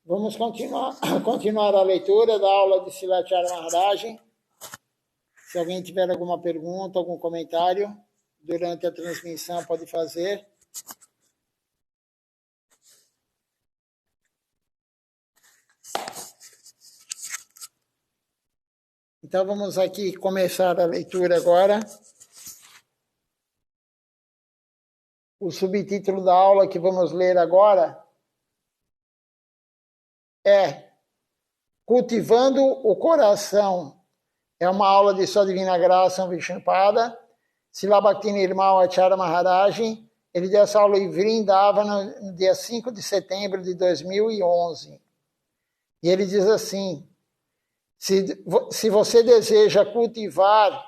Vamos continuar a leitura da aula de Srilacharya Maharaj. Se alguém tiver alguma pergunta, algum comentário, durante a transmissão pode fazer. Então vamos aqui começar a leitura agora. O subtítulo da aula que vamos ler agora é Cultivando o Coração. É uma aula de Sua Divina Graça Vishnupada, Srila Bhakti-Nirmal Acharya Maharaj. Ele deu essa aula em Vrindavana no dia 5 de setembro de 2011. E ele diz assim: se você deseja cultivar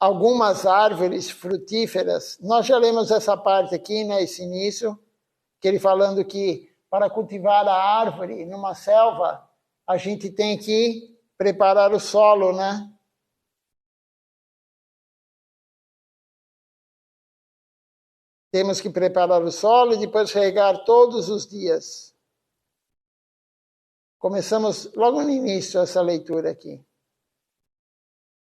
algumas árvores frutíferas, nós já lemos essa parte aqui, né, esse início, que ele falando que para cultivar a árvore numa selva, a gente tem que preparar o solo, né? Temos que preparar o solo e depois regar todos os dias. Começamos logo no início essa leitura aqui.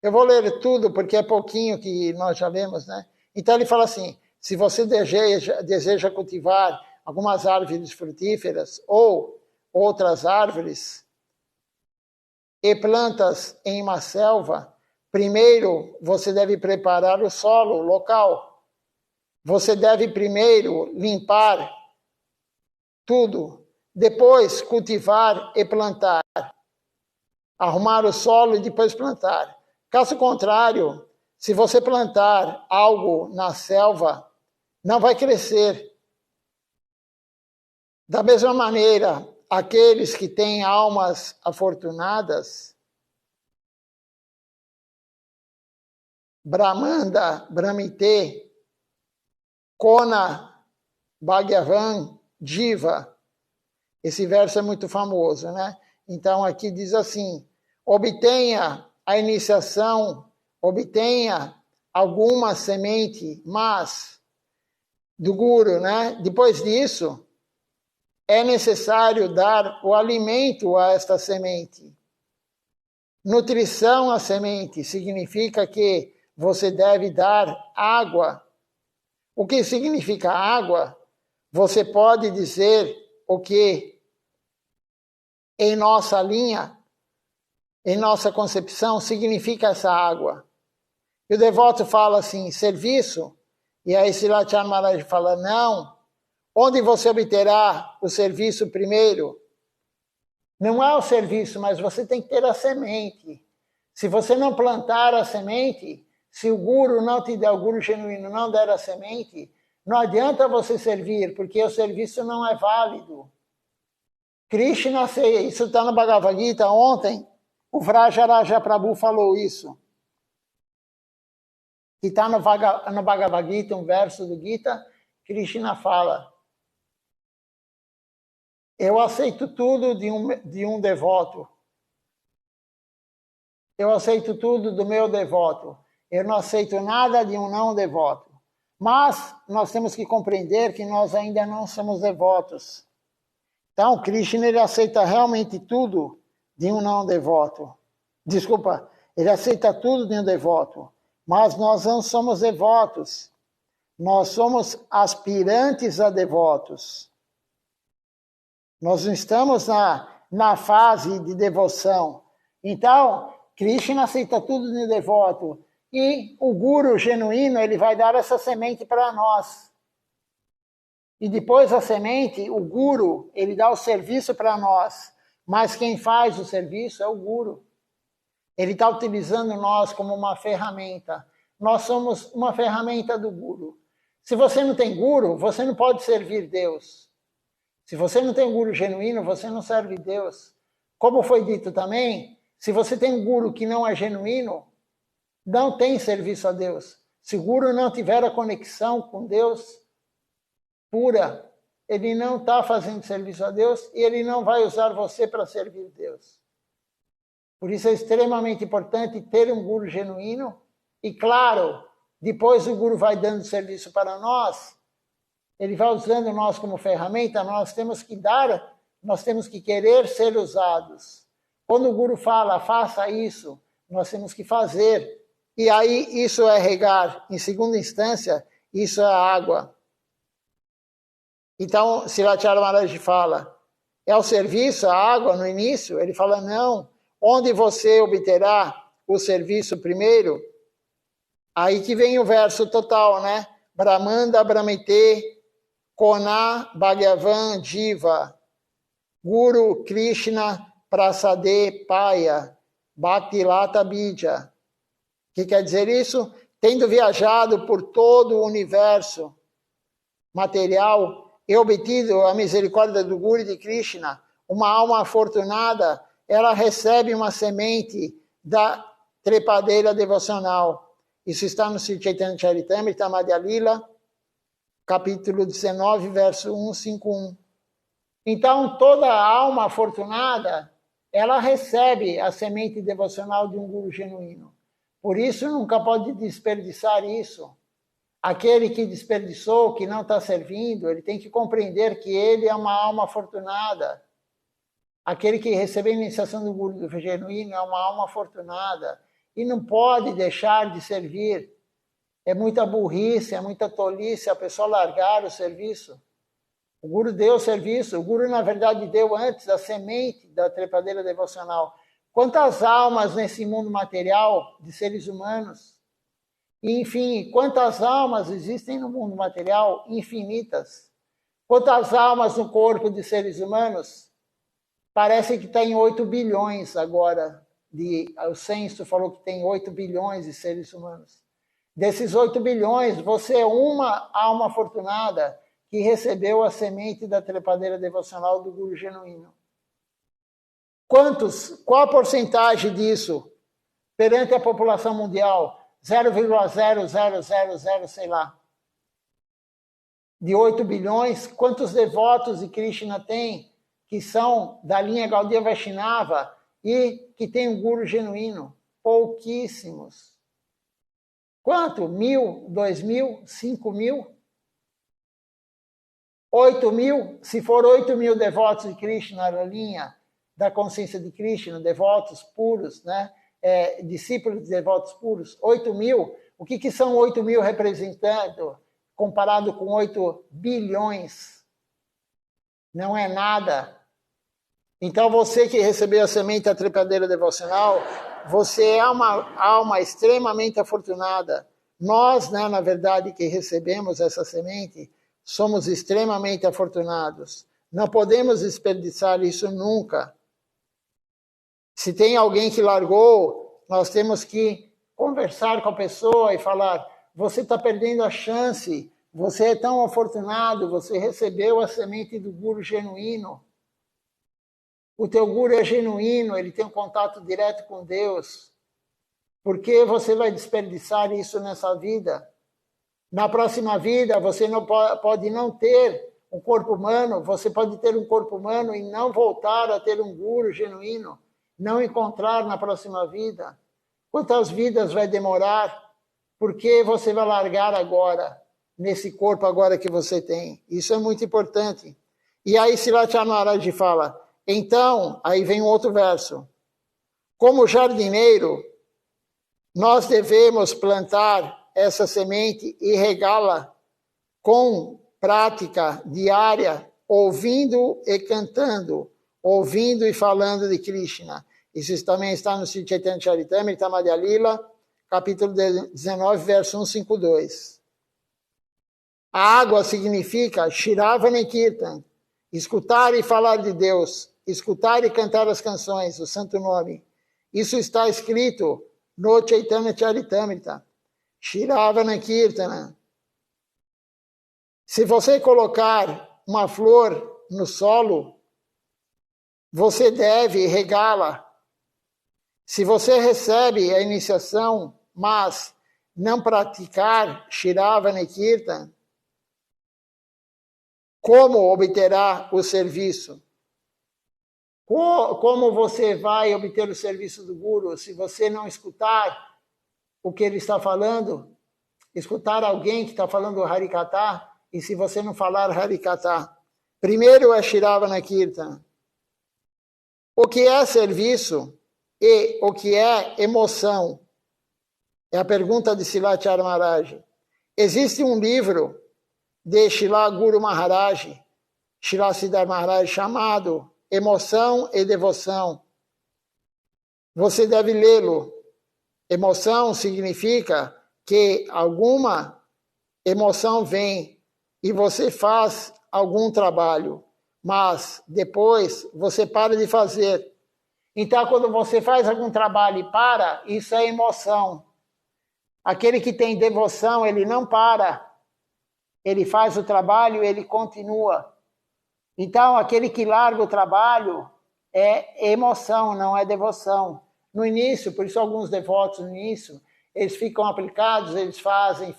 Eu vou ler tudo porque é pouquinho que nós já lemos, né? Então ele fala assim: se você deseja cultivar algumas árvores frutíferas ou outras árvores e plantas em uma selva, primeiro você deve preparar o solo local. Você deve primeiro limpar tudo, depois cultivar e plantar. Arrumar o solo e depois plantar. Caso contrário, se você plantar algo na selva, não vai crescer. Da mesma maneira, aqueles que têm almas afortunadas, Brahmanda, Brahmite, Kona, Bhagavan, Jiva. Esse verso é muito famoso, né? Então aqui diz assim: obtenha a iniciação, obtenha alguma semente, mas do Guru, né? Depois disso, é necessário dar o alimento a esta semente. Nutrição à semente significa que você deve dar água. O que significa água? Você pode dizer o que em nossa linha, em nossa concepção, significa essa água. E o devoto fala assim, serviço, e aí Srilacharya Maharaj fala, não. Onde você obterá o serviço primeiro? Não é o serviço, mas você tem que ter a semente. Se você não plantar a semente, se o Guru não te der, o Guru genuíno não der a semente, não adianta você servir, porque o serviço não é válido. Krishna, isso está no Bhagavad Gita, ontem o Vrajaraja Prabhu falou isso. Que está no Bhagavad Gita, um verso do Gita, Krishna fala: eu aceito tudo de um devoto. Eu aceito tudo do meu devoto. Eu não aceito nada de um não devoto. Mas nós temos que compreender que nós ainda não somos devotos. Então, Krishna, ele aceita realmente tudo de um não devoto. Desculpa, ele aceita tudo de um devoto. Mas nós não somos devotos. Nós somos aspirantes a devotos. Nós não estamos na fase de devoção. Então, Krishna aceita tudo de devoto. E o Guru genuíno, ele vai dar essa semente para nós. E depois a semente, o Guru, ele dá o serviço para nós. Mas quem faz o serviço é o Guru. Ele está utilizando nós como uma ferramenta. Nós somos uma ferramenta do Guru. Se você não tem Guru, você não pode servir Deus. Se você não tem um Guru genuíno, você não serve Deus. Como foi dito também, se você tem um Guru que não é genuíno, não tem serviço a Deus. Se o Guru não tiver a conexão com Deus pura, ele não está fazendo serviço a Deus e ele não vai usar você para servir Deus. Por isso é extremamente importante ter um Guru genuíno e, claro, depois o Guru vai dando serviço para nós. Ele vai usando nós como ferramenta, nós temos que dar nós temos que querer ser usados. Quando o Guru fala, faça isso, nós temos que fazer. E aí isso é regar. Em segunda instância, isso é a água. Então, Srivacharya Maharaj fala, é o serviço, a água no início? Ele fala, não. Onde você obterá o serviço primeiro? Aí que vem o verso total, né? Brahmanda Brahmite Kona Bhagavan Jiva Guru Krishna Prasade Paya Bhaktilata Bija. O que quer dizer isso? Tendo viajado por todo o universo material e obtido a misericórdia do Guru de Krishna, uma alma afortunada, ela recebe uma semente da trepadeira devocional. Isso está no Sri Chaitanya Charitamrita Madhya Lila, capítulo 19, verso 151. Então, toda alma afortunada, ela recebe a semente devocional de um Guru genuíno. Por isso, nunca pode desperdiçar isso. Aquele que desperdiçou, que não está servindo, ele tem que compreender que ele é uma alma afortunada. Aquele que recebeu a iniciação do Guru genuíno é uma alma afortunada. E não pode deixar de servir. É muita burrice, é muita tolice a pessoa largar o serviço. O Guru deu o serviço, o Guru, na verdade, deu antes a semente da trepadeira devocional. Quantas almas nesse mundo material de seres humanos? E, enfim, quantas almas existem no mundo material? Infinitas. Quantas almas no corpo de seres humanos? Parece que tem 8 bilhões agora. O censo falou que tem 8 bilhões de seres humanos. Desses 8 bilhões, você é uma alma afortunada que recebeu a semente da trepadeira devocional do Guru genuíno. Qual a porcentagem disso perante a população mundial? 0,0000, sei lá. De 8 bilhões, quantos devotos de Krishna tem que são da linha Gaudiya Vaishnava e que tem um Guru genuíno? Pouquíssimos. Quanto? 1.000, 2.000, 5.000? 8.000? Se for 8.000 devotos de Krishna na linha da consciência de Krishna, devotos puros, né? Discípulos de devotos puros, 8.000, o que são 8.000 representando, comparado com 8 bilhões? Não é nada. Então, você que recebeu a semente da trepadeira devocional, você é uma alma extremamente afortunada. Nós, né, na verdade, que recebemos essa semente, somos extremamente afortunados. Não podemos desperdiçar isso nunca. Se tem alguém que largou, nós temos que conversar com a pessoa e falar, você está perdendo a chance, você é tão afortunado, você recebeu a semente do Guru genuíno. O teu Guru é genuíno, ele tem um contato direto com Deus. Por que você vai desperdiçar isso nessa vida? Na próxima vida, você não pode não ter um corpo humano, você pode ter um corpo humano e não voltar a ter um Guru genuíno. Não encontrar na próxima vida. Quantas vidas vai demorar? Por que você vai largar agora, nesse corpo agora que você tem? Isso é muito importante. E aí Srivacharya Maharaj fala, então, aí vem um outro verso. Como jardineiro, nós devemos plantar essa semente e regá-la com prática diária, ouvindo e cantando, ouvindo e falando de Krishna. Isso também está no Sri Chaitanya Charitamrita Madhya Lila, capítulo 19, verso 152. A água significa Shiravana Kirtan, escutar e falar de Deus, escutar e cantar as canções, o santo nome. Isso está escrito no Chaitanya Charitamrita. Shiravana Kirtana. Se você colocar uma flor no solo, você deve regá-la. Se você recebe a iniciação, mas não praticar Shiravana Kirtan, como obterá o serviço? Como você vai obter o serviço do Guru se você não escutar o que ele está falando? Escutar alguém que está falando Harikatha, e se você não falar Harikatha? Primeiro é Shravana Kirtan. O que é serviço e o que é emoção? É a pergunta de Silachara Maharaj. Existe um livro de Shila Guru Maharaj, Shila Siddhar Maharaj, chamado Emoção e Devoção. Você deve lê-lo. Emoção significa que alguma emoção vem e você faz algum trabalho, mas depois você para de fazer. Então, quando você faz algum trabalho e para, isso é emoção. Aquele que tem devoção, ele não para. Ele faz o trabalho, ele continua. Então, aquele que larga o trabalho é emoção, não é devoção. No início, por isso alguns devotos no início, eles ficam aplicados, eles fazem.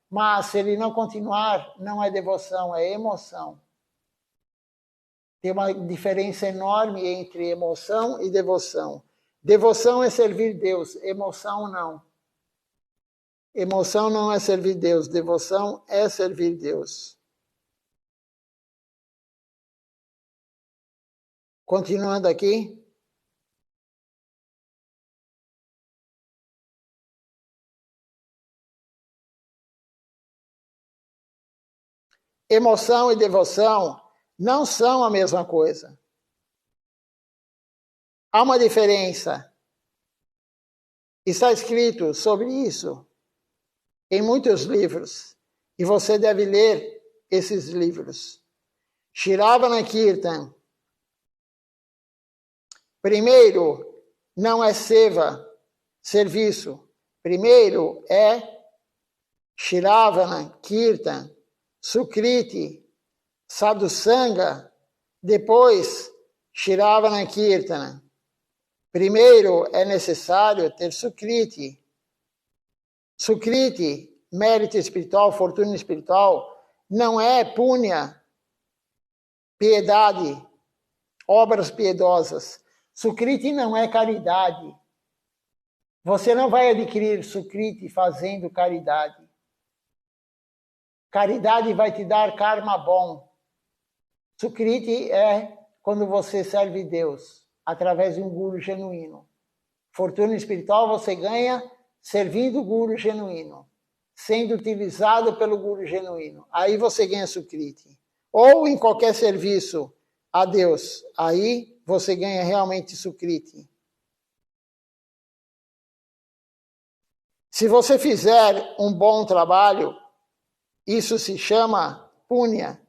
Mas se ele não continuar, não é devoção, é emoção. Tem uma diferença enorme entre emoção e devoção. Devoção é servir Deus, emoção não. Emoção não é servir Deus, devoção é servir Deus. Continuando aqui. Emoção e devoção não são a mesma coisa. Há uma diferença. Está escrito sobre isso em muitos livros. E você deve ler esses livros. Shravana Kirtan. Primeiro, não é seva, serviço. Primeiro é Shravana Kirtan, Sukriti, Sadhusanga. Depois, Shravana Kirtana. Primeiro é necessário ter Sukriti. Sukriti, mérito espiritual, fortuna espiritual, não é punya, piedade, obras piedosas. Sukriti não é caridade. Você não vai adquirir Sukriti fazendo caridade. Caridade vai te dar karma bom. Sukriti é quando você serve Deus, através de um guru genuíno. Fortuna espiritual você ganha servindo o guru genuíno, sendo utilizado pelo guru genuíno. Aí você ganha Sukriti. Ou em qualquer serviço a Deus, aí você ganha realmente Sukriti. Se você fizer um bom trabalho, isso se chama punya.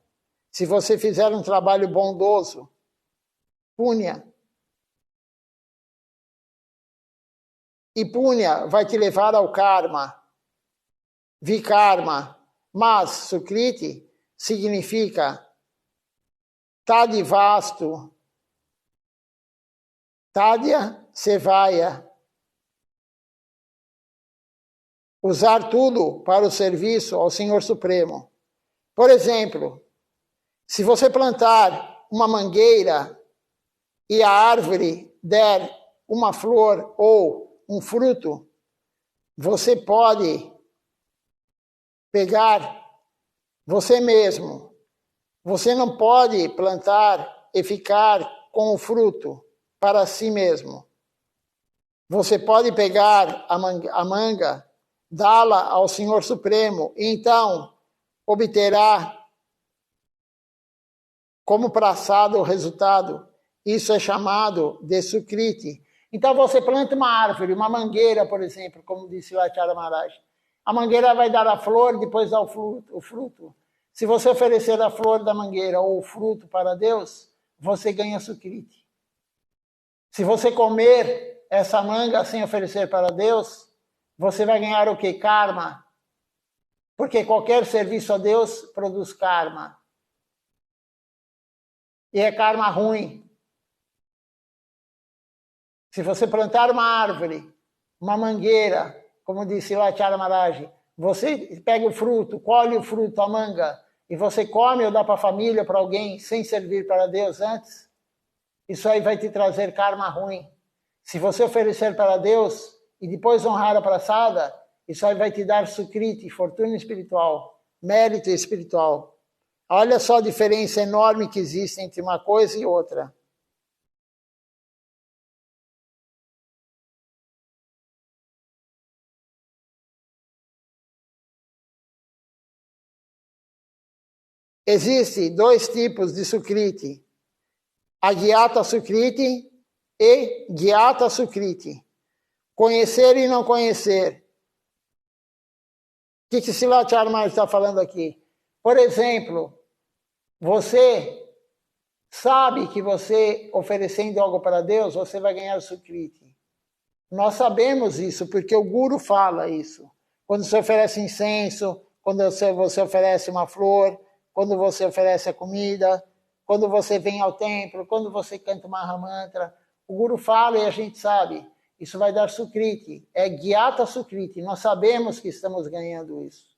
Se você fizer um trabalho bondoso, punya. E punya vai te levar ao karma, vikarma. Mas Sukriti significa tadivastu, tadya sevaya. Usar tudo para o serviço ao Senhor Supremo. Por exemplo, se você plantar uma mangueira e a árvore der uma flor ou um fruto, você pode pegar você mesmo. Você não pode plantar e ficar com o fruto para si mesmo. Você pode pegar a manga, dá-la ao Senhor Supremo, e então obterá como praçado o resultado. Isso é chamado de Sukriti. Então você planta uma árvore, uma mangueira, por exemplo, como disse Silachara Maharaj. A mangueira vai dar a flor, depois dá o fruto. Se você oferecer a flor da mangueira ou o fruto para Deus, você ganha Sukriti. Se você comer essa manga sem oferecer para Deus, você vai ganhar o quê? Karma. Porque qualquer serviço a Deus produz karma. E é karma ruim. Se você plantar uma árvore, uma mangueira, como disse Silachara Maharaj, você pega o fruto, colhe o fruto, a manga, e você come ou dá para a família, para alguém, sem servir para Deus antes, isso aí vai te trazer karma ruim. Se você oferecer para Deus e depois honrar a praçada, isso aí vai te dar Sukriti, fortuna espiritual, mérito espiritual. Olha só a diferença enorme que existe entre uma coisa e outra. Existem dois tipos de Sukriti. Agyata Sukriti e Gyata Sukriti. Conhecer e não conhecer. O que Srila Charma está falando aqui? Por exemplo, você sabe que você, oferecendo algo para Deus, você vai ganhar Sukriti. Nós sabemos isso, porque o Guru fala isso. Quando você oferece incenso, quando você oferece uma flor, quando você oferece a comida, quando você vem ao templo, quando você canta uma Mahamantra, o Guru fala e a gente sabe. Isso vai dar Sukriti. É Gyata Sukriti. Nós sabemos que estamos ganhando isso.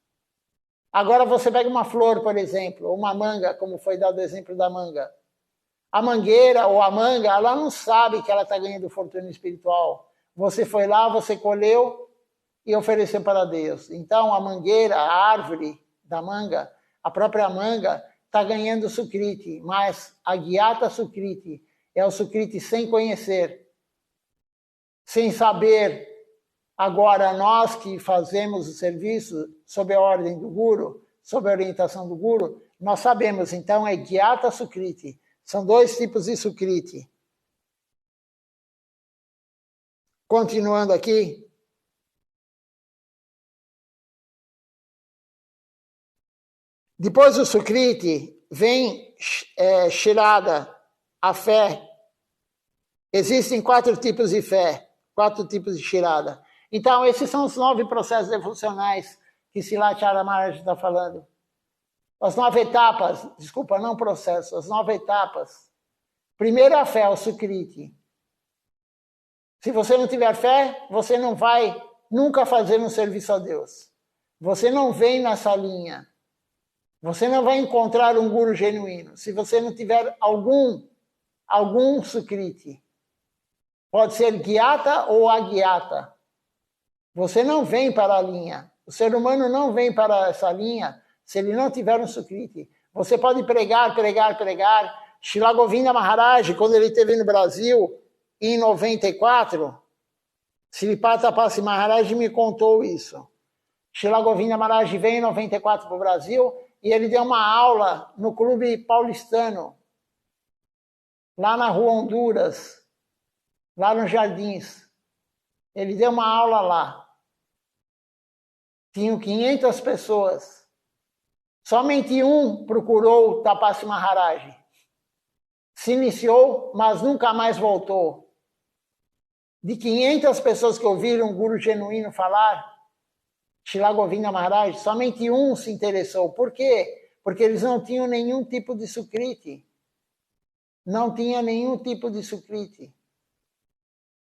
Agora você pega uma flor, por exemplo, ou uma manga, como foi dado o exemplo da manga. A mangueira ou a manga, ela não sabe que ela está ganhando fortuna espiritual. Você foi lá, você colheu e ofereceu para Deus. Então, a mangueira, a árvore da manga, a própria manga, está ganhando Sukriti. Mas a Gyata Sukriti é o Sukriti sem conhecer, sem saber. Agora, nós que fazemos o serviço sob a ordem do Guru, sob a orientação do Guru, nós sabemos, então, é Gyata Sukriti. São dois tipos de Sukriti. Continuando aqui. Depois do Sukriti, vem Shirada, a fé. Existem 4 tipos de fé, 4 tipos de Shirada. Então, esses são os 9 processos devocionais que Srila Charana Maharaj está falando. As 9 etapas, desculpa, não processo, as 9 etapas. Primeiro a fé, o Sukriti. Se você não tiver fé, você não vai nunca fazer um serviço a Deus. Você não vem nessa linha. Você não vai encontrar um Guru genuíno. Se você não tiver algum Sukriti. Pode ser Gyata ou Agyata. Você não vem para a linha. O ser humano não vem para essa linha se ele não tiver um Sukriti. Você pode pregar. Srila Govinda Maharaj, quando ele esteve no Brasil, em 94, Sripata Passi Maharaj me contou isso. Srila Govinda Maharaj veio em 94 para o Brasil e ele deu uma aula no Clube Paulistano, lá na Rua Honduras, lá nos Jardins. Ele deu uma aula lá. Tinham 500 pessoas. Somente um procurou Tapassi Maharaj. Se iniciou, mas nunca mais voltou. De 500 pessoas que ouviram um Guru genuíno falar, Srila Govinda Maharaj, somente um se interessou. Por quê? Porque eles não tinham nenhum tipo de Sukriti. Não tinha nenhum tipo de Sukriti.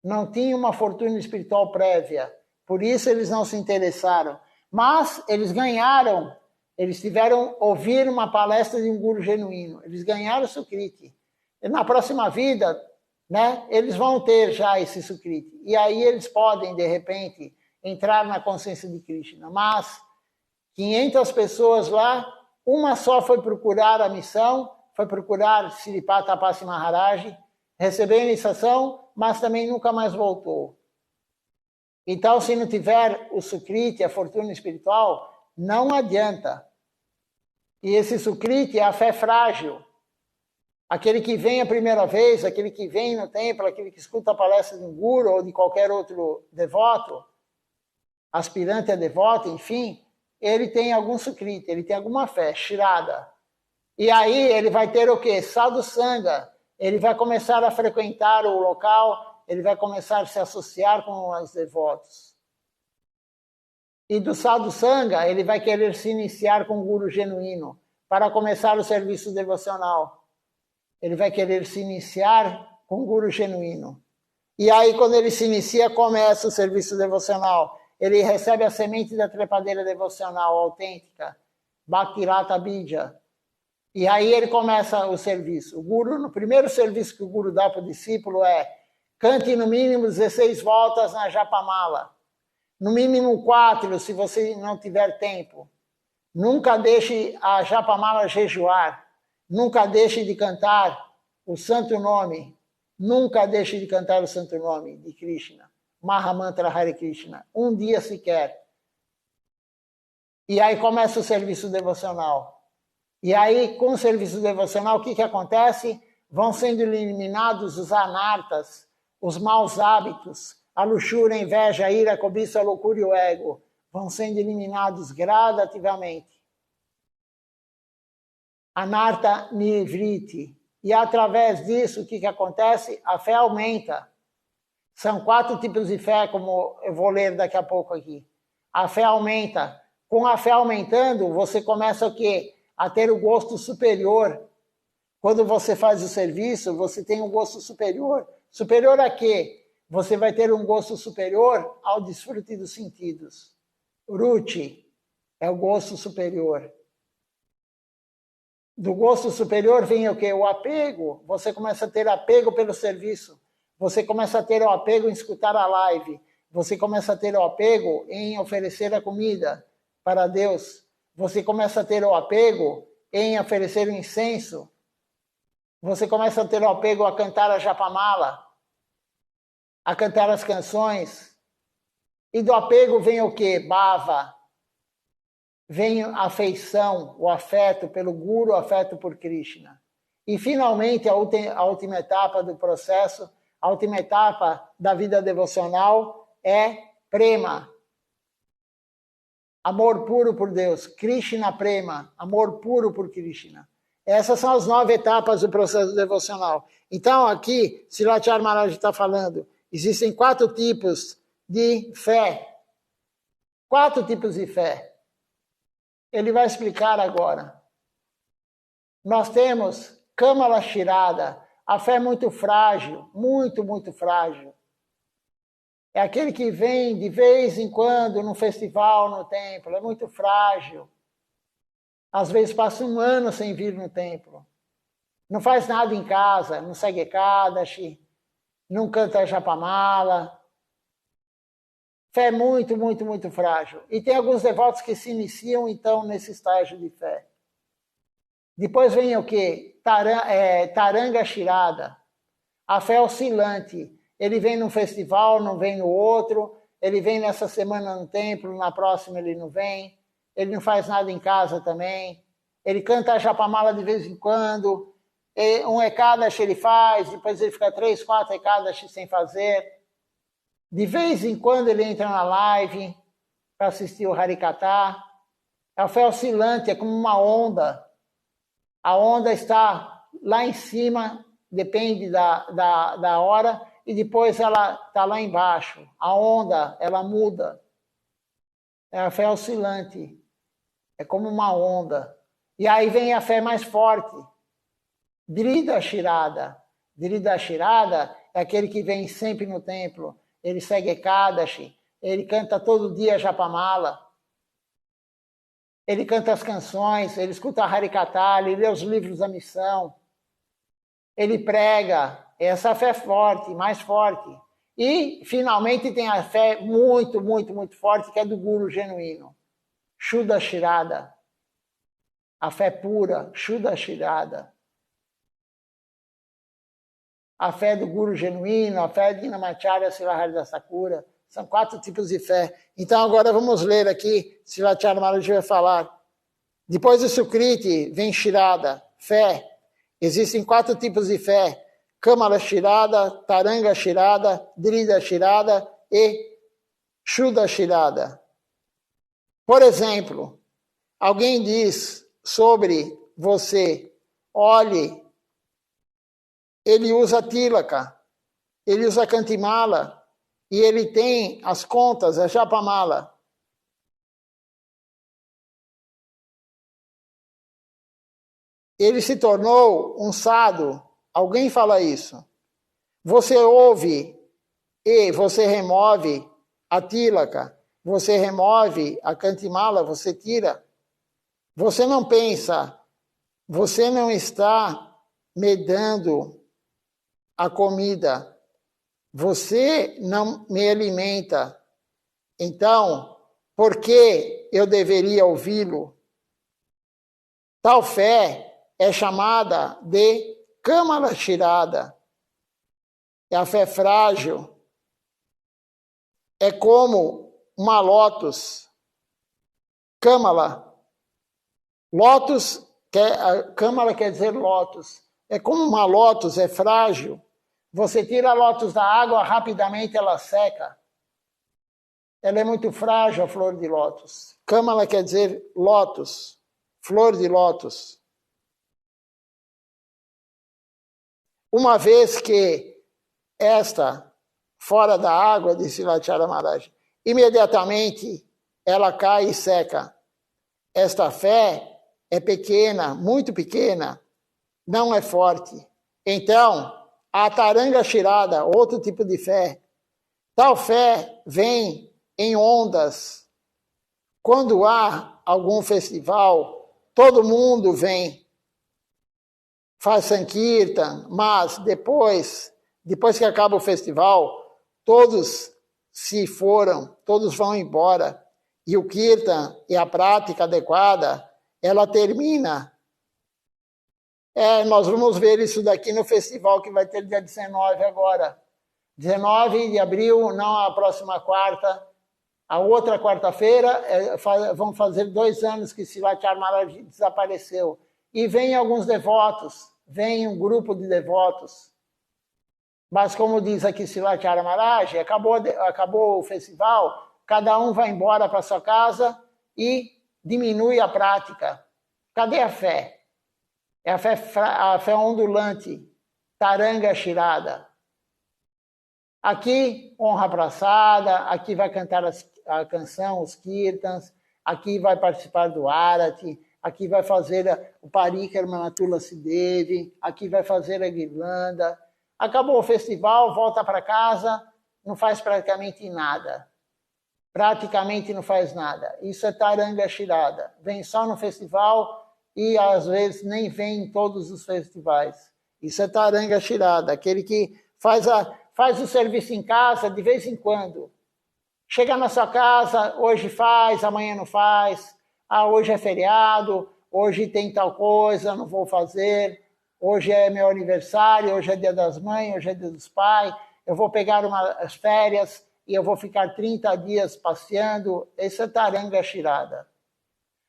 Não tinha uma fortuna espiritual prévia. Por isso eles não se interessaram. Mas eles ganharam. Eles tiveram ouvir uma palestra de um Guru genuíno. Eles ganharam Sukriti. E na próxima vida, né, eles vão ter já esse Sukriti. E aí eles podem, de repente, entrar na consciência de Krishna. Mas 500 pessoas lá, uma só foi procurar a missão, foi procurar Sripata Passi Maharaj, recebeu a iniciação, mas também nunca mais voltou. Então, se não tiver o Sukriti, a fortuna espiritual, não adianta. E esse Sukriti é a fé frágil. Aquele que vem a primeira vez, aquele que vem no templo, aquele que escuta a palestra de um Guru ou de qualquer outro devoto, aspirante a devoto, enfim, ele tem algum Sukriti, ele tem alguma fé, Shirada. E aí ele vai ter o quê? Sadhu Sangha. Ele vai começar a frequentar o local, ele vai começar a se associar com os devotos. E do Sadhu Sangha, ele vai querer se iniciar com o Guru genuíno, para começar o serviço devocional. Ele vai querer se iniciar com o Guru genuíno. E aí, quando ele se inicia, começa o serviço devocional. Ele recebe a semente da trepadeira devocional autêntica, Bhaktirata Bija. E aí ele começa o serviço. O Guru, no primeiro serviço que o Guru dá para o discípulo é: cante no mínimo 16 voltas na Japamala. No mínimo 4, se você não tiver tempo. Nunca deixe a Japamala jejuar. Nunca deixe de cantar o santo nome. Nunca deixe de cantar o santo nome de Krishna. Mahamantra Hare Krishna. Um dia sequer. E aí começa o serviço devocional. E aí, com o serviço devocional, o que acontece? Vão sendo eliminados os anartas, os maus hábitos, a luxúria, a inveja, a ira, a cobiça, a loucura e o ego. Vão sendo eliminados gradativamente. Anarta Nivriti. E através disso, o que acontece? A fé aumenta. São 4 tipos de fé, como eu vou ler daqui a pouco aqui. A fé aumenta. Com a fé aumentando, você começa o quê? A ter o gosto superior. Quando você faz o serviço, você tem um gosto superior. Superior a quê? Você vai ter um gosto superior ao desfrute dos sentidos. Ruchi é o gosto superior. Do gosto superior vem o quê? O apego. Você começa a ter apego pelo serviço. Você começa a ter o apego em escutar a live. Você começa a ter o apego em oferecer a comida para Deus. Você começa a ter o apego em oferecer o incenso. Você começa a ter o apego a cantar a Japamala, a cantar as canções. E do apego vem o quê? Bhava. Vem a afeição, o afeto pelo Guru, o afeto por Krishna. E, finalmente, a última etapa do processo, a última etapa da vida devocional é prema. Amor puro por Deus. Krishna prema. Amor puro por Krishna. Essas são as 9 etapas do processo devocional. Então, aqui, Srilachar Maharaj está falando, existem 4 tipos de fé. 4 tipos de fé. Ele vai explicar agora. Nós temos Kamala Shirada, a fé muito frágil, muito, muito frágil. É aquele que vem de vez em quando num festival no templo, é muito frágil. Às vezes passa um ano sem vir no templo. Não faz nada em casa, não segue Ekadashi, não canta Japamala. Fé muito, muito, muito frágil. E tem alguns devotos que se iniciam, então, nesse estágio de fé. Depois vem o quê? Taranga Shirada. A fé oscilante. Ele vem num festival, não vem no outro. Ele vem nessa semana no templo, na próxima ele não vem. Ele não faz nada em casa também. Ele canta a Japamala de vez em quando. Um Ekadashi ele faz, depois ele fica 3, 4 Ekadashi sem fazer. De vez em quando ele entra na live para assistir o Harikata. A fé oscilante é como uma onda. A onda está lá em cima, depende da hora, e depois ela está lá embaixo. A onda, ela muda. É a fé oscilante. É como uma onda. E aí vem a fé mais forte. Drida Shirada. Drida Shirada é aquele que vem sempre no templo. Ele segue Ekadashi, ele canta todo dia Japamala, ele canta as canções, ele escuta a Harikata, ele lê os livros da missão, ele prega, essa fé forte, mais forte. E, finalmente, tem a fé muito, muito, muito forte, que é do Guru genuíno, Shuddha Shirada, a fé pura, Shuddha Shirada. A fé do Guru genuíno, a fé de Namacharya Silaharida Sakura. São 4 tipos de fé. Então agora vamos ler aqui, Srilacharya Maharaj vai falar. Depois do Sukriti vem Shirada, fé. Existem 4 tipos de fé. Kamala Shirada, Taranga Shirada, Drida Shirada e Shuddha Shirada. Por exemplo, alguém diz sobre você, olhe, ele usa tilaka, ele usa kantimala, e ele tem as contas, a japamala. Ele se tornou um sadhu. Alguém fala isso. Você ouve e você remove a tilaka, você remove a kantimala, você tira. Você não pensa, você não está me dando a comida, você não me alimenta, então, por que eu deveria ouvi-lo? Tal fé é chamada de Kamala Shirada. É a fé frágil. É como uma lótus. Kamala. Lótus, Kamala quer dizer lótus. É como uma lótus, é frágil. Você tira a lótus da água, rapidamente ela seca. Ela é muito frágil, a flor de lótus. Kamala quer dizer lótus, flor de lótus. Uma vez que esta, fora da água, disse Silachara Maharaj, imediatamente ela cai e seca. Esta fé é pequena, muito pequena, não é forte. Então, a Taranga Shirada, outro tipo de fé. Tal fé vem em ondas. Quando há algum festival, todo mundo vem, faz Sankirtan, mas depois que acaba o festival, todos se foram, todos vão embora. E o Kirtan e a prática adequada, ela termina. Nós vamos ver isso daqui no festival que vai ter dia 19 agora. 19 de abril, não a próxima quarta, a outra quarta-feira, vão fazer 2 anos que Silachara Maharaj desapareceu. E vem alguns devotos, vem um grupo de devotos. Mas como diz aqui Silachara Maharaj, acabou o festival, cada um vai embora para sua casa e diminui a prática. Cadê a fé? É a fé ondulante, Taranga Shirada. Aqui, honra praçada, aqui vai cantar a canção, os kirtans, aqui vai participar do Arati, aqui vai fazer o Parikrama Tulasi Devi, aqui vai fazer a guirlanda. Acabou o festival, volta para casa, não faz praticamente nada. Praticamente não faz nada. Isso é Taranga Shirada. Vem só no festival e às vezes nem vem em todos os festivais. Isso é Taranga Shirada, aquele que faz o serviço em casa de vez em quando. Chega na sua casa, hoje faz, amanhã não faz. Hoje é feriado, hoje tem tal coisa, não vou fazer. Hoje é meu aniversário, hoje é dia das mães, hoje é dia dos pais. Eu vou pegar umas férias e eu vou ficar 30 dias passeando. Esse é Taranga Shirada.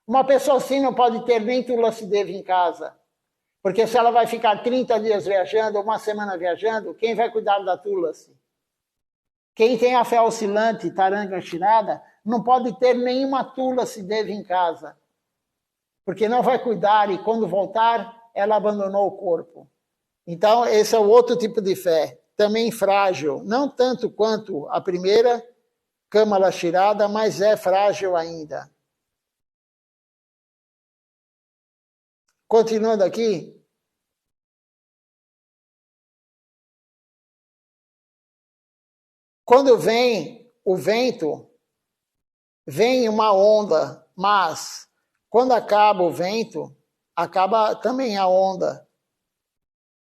Uma pessoa assim não pode ter nem Tulasi Devi em casa. Porque se ela vai ficar 30 dias viajando, uma semana viajando, quem vai cuidar da Tulasi? Quem tem a fé oscilante, Taranga Shirada, não pode ter nenhuma Tulasi Devi em casa. Porque não vai cuidar e quando voltar, ela abandonou o corpo. Então, esse é o outro tipo de fé. Também frágil. Não tanto quanto a primeira, Kamala Shirada, mas é frágil ainda. Continuando aqui. Quando vem o vento, vem uma onda, mas quando acaba o vento, acaba também a onda.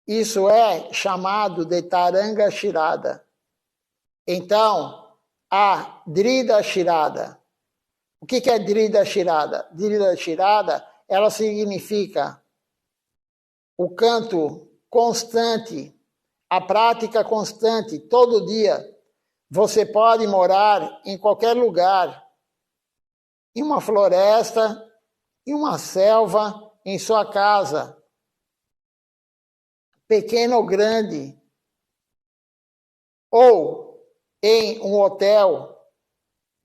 Isso é chamado de Taranga Shirada. Então, a Drida Shirada. O que é Drida Shirada? Drida Shirada, ela significa o canto constante, a prática constante, todo dia. Você pode morar em qualquer lugar, em uma floresta, em uma selva, em sua casa, pequena ou grande, ou em um hotel,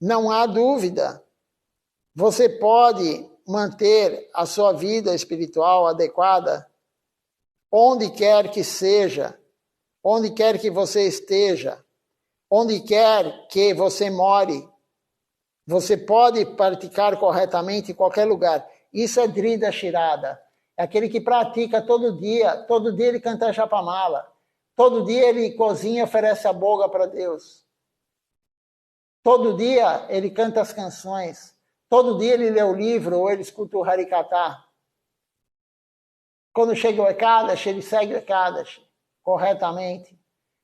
não há dúvida. Você pode manter a sua vida espiritual adequada onde quer que seja, onde quer que você esteja, onde quer que você more. Você pode praticar corretamente em qualquer lugar. Isso é Drida Shirada. É aquele que pratica todo dia ele canta Japamala. Todo dia ele cozinha e oferece a boga para Deus. Todo dia ele canta as canções. Todo dia ele lê o livro ou ele escuta o Harikata. Quando chega o Ekadashi, ele segue o Ekadashi corretamente.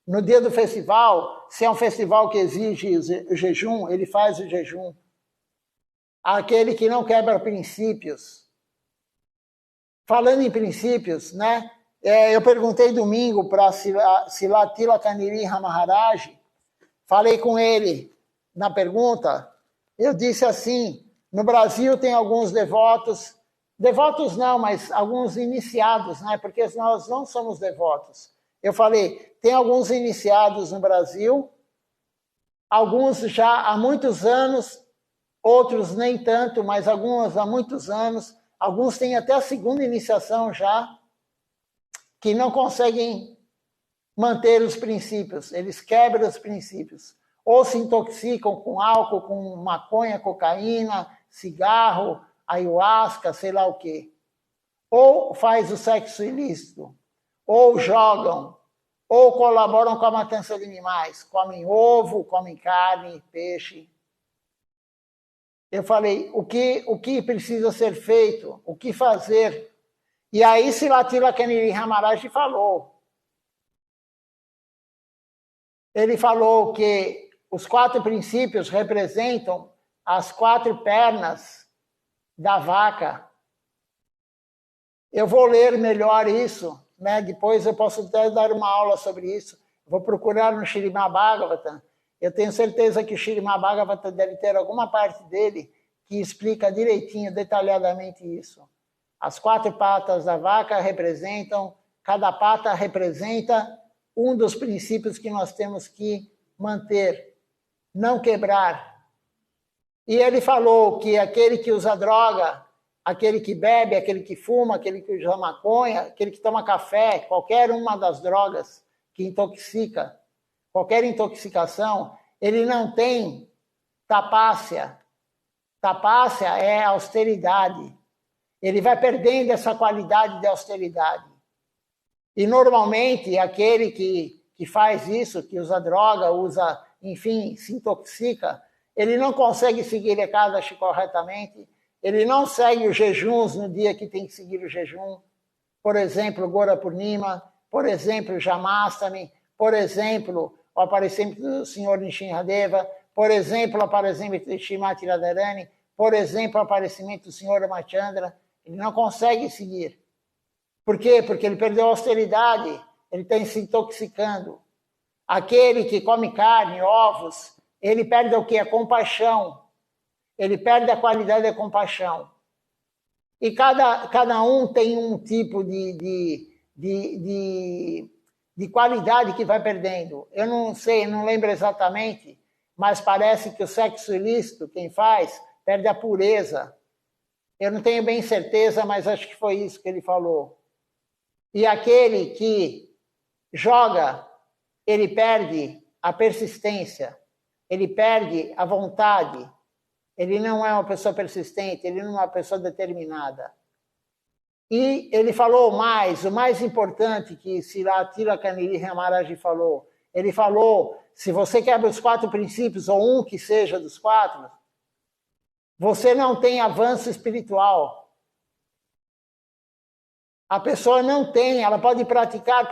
No dia do festival, se é um festival que exige o jejum, ele faz o jejum. Aquele que não quebra princípios. falando em princípios, né? Eu perguntei domingo para Sila Tilakaniri Maharaj, falei com ele na pergunta, eu disse assim, no Brasil tem alguns devotos não, mas alguns iniciados, né? Porque nós não somos devotos. Eu falei, tem alguns iniciados no Brasil, alguns já há muitos anos, outros nem tanto, mas alguns há muitos anos, alguns têm até a segunda iniciação já, que não conseguem manter os princípios, eles quebram os princípios. Ou se intoxicam com álcool, com maconha, cocaína, cigarro, ayahuasca, sei lá o quê. Ou faz o sexo ilícito, ou jogam, ou colaboram com a matança de animais, comem ovo, comem carne, peixe. Eu falei, o que precisa ser feito? O que fazer? E aí Sila Tilakaniri Maharaj falou. Ele falou que os 4 princípios representam as 4 pernas da vaca. Eu vou ler melhor isso, né? Depois eu posso até dar uma aula sobre isso. Vou procurar no Śrīmad Bhagavatam. Eu tenho certeza que o Śrīmad Bhagavatam deve ter alguma parte dele que explica direitinho, detalhadamente isso. As 4 patas da vaca representam, cada pata representa um dos princípios que nós temos que manter, não quebrar. E ele falou que aquele que usa droga, aquele que bebe, aquele que fuma, aquele que usa maconha, aquele que toma café, qualquer uma das drogas que intoxica, qualquer intoxicação, ele não tem tapácia. Tapácia é austeridade. Ele vai perdendo essa qualidade de austeridade. E normalmente aquele que faz isso, que usa droga, enfim, se intoxica, ele não consegue seguir a Ekadashi corretamente, ele não segue os jejuns no dia que tem que seguir o jejum. Por exemplo, Gora Purnima, por exemplo, Jamastami, por exemplo, o aparecimento do Senhor Nishinradeva, por exemplo, o aparecimento de Shrimati Radharani, por exemplo, o aparecimento do Senhor Ramachandra. Ele não consegue seguir. Por quê? Porque ele perdeu a austeridade, ele está se intoxicando. Aquele que come carne, ovos, ele perde o quê? A compaixão. Ele perde a qualidade da compaixão. E cada um tem um tipo de qualidade que vai perdendo. Eu não sei, não lembro exatamente, mas parece que o sexo ilícito, quem faz, perde a pureza. Eu não tenho bem certeza, mas acho que foi isso que ele falou. E aquele que joga, ele perde a persistência, ele perde a vontade, ele não é uma pessoa persistente, ele não é uma pessoa determinada. E ele falou mais, o mais importante que Sila Tilakaniri Maharaj falou, ele falou, se você quebra os 4 princípios, ou um que seja dos 4, você não tem avanço espiritual. A pessoa não tem, ela pode praticar,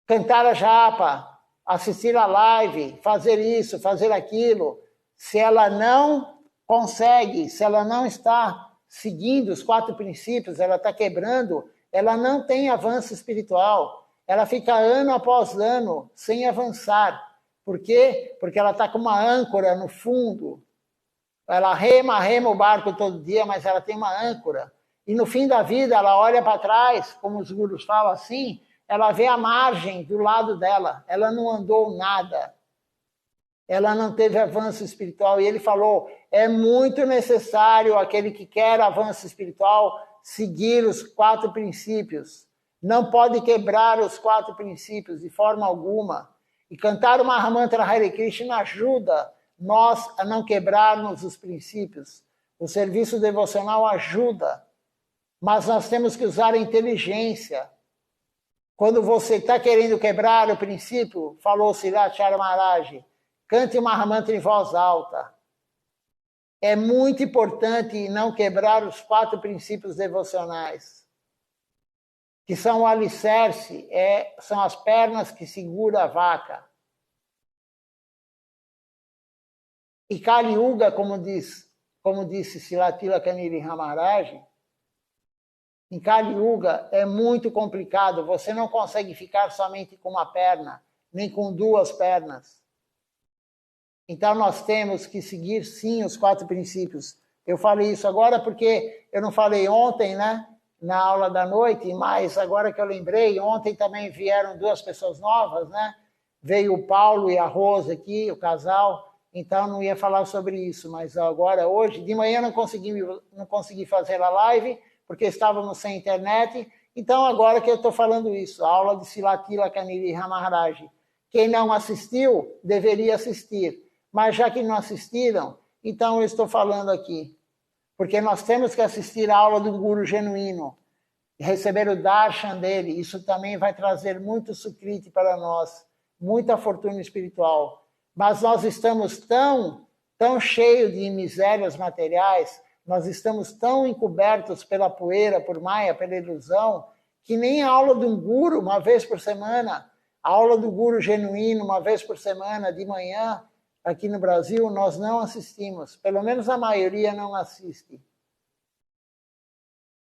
cantar a japa, assistir a live, fazer isso, fazer aquilo. Se ela não consegue, se ela não está seguindo os 4 princípios, ela está quebrando, ela não tem avanço espiritual. Ela fica ano após ano sem avançar. Por quê? Porque ela está com uma âncora no fundo. Ela rema o barco todo dia, mas ela tem uma âncora. E no fim da vida, ela olha para trás, como os gurus falam assim, ela vê a margem do lado dela. Ela não andou nada. Ela não teve avanço espiritual. E ele falou, é muito necessário aquele que quer avanço espiritual seguir os 4 princípios. Não pode quebrar os 4 princípios de forma alguma. E cantar o Mahamantra Hare Krishna ajuda nós a não quebrarmos os princípios. O serviço devocional ajuda. Mas nós temos que usar a inteligência. Quando você está querendo quebrar o princípio, falou Srila Maharaj, cante o Mahamantra em voz alta. É muito importante não quebrar os 4 princípios devocionais, que são o alicerce, são as pernas que seguram a vaca. E Kali Yuga, como disse Srila Tilakaniri Maharaj, Em Kali Yuga é muito complicado, você não consegue ficar somente com uma perna, nem com duas pernas. Então nós temos que seguir sim os 4 princípios. Eu falei isso agora porque eu não falei ontem, né, na aula da noite, mas agora que eu lembrei, ontem também vieram 2 pessoas novas, né? Veio o Paulo e a Rosa aqui, o casal, então não ia falar sobre isso, mas agora, hoje, de manhã não consegui fazer a live, porque estávamos sem internet, então agora que eu estou falando isso, a aula de Silatila Kaniri Maharaj. Quem não assistiu, deveria assistir, mas já que não assistiram, então eu estou falando aqui, porque nós temos que assistir a aula do Guru genuíno, receber o darshan dele, isso também vai trazer muito sukriti para nós, muita fortuna espiritual. Mas nós estamos tão cheios de misérias materiais, nós estamos tão encobertos pela poeira, por Maya, pela ilusão, que nem a aula de um guru, uma vez por semana, a aula do guru genuíno, uma vez por semana, de manhã, aqui no Brasil, nós não assistimos. Pelo menos a maioria não assiste.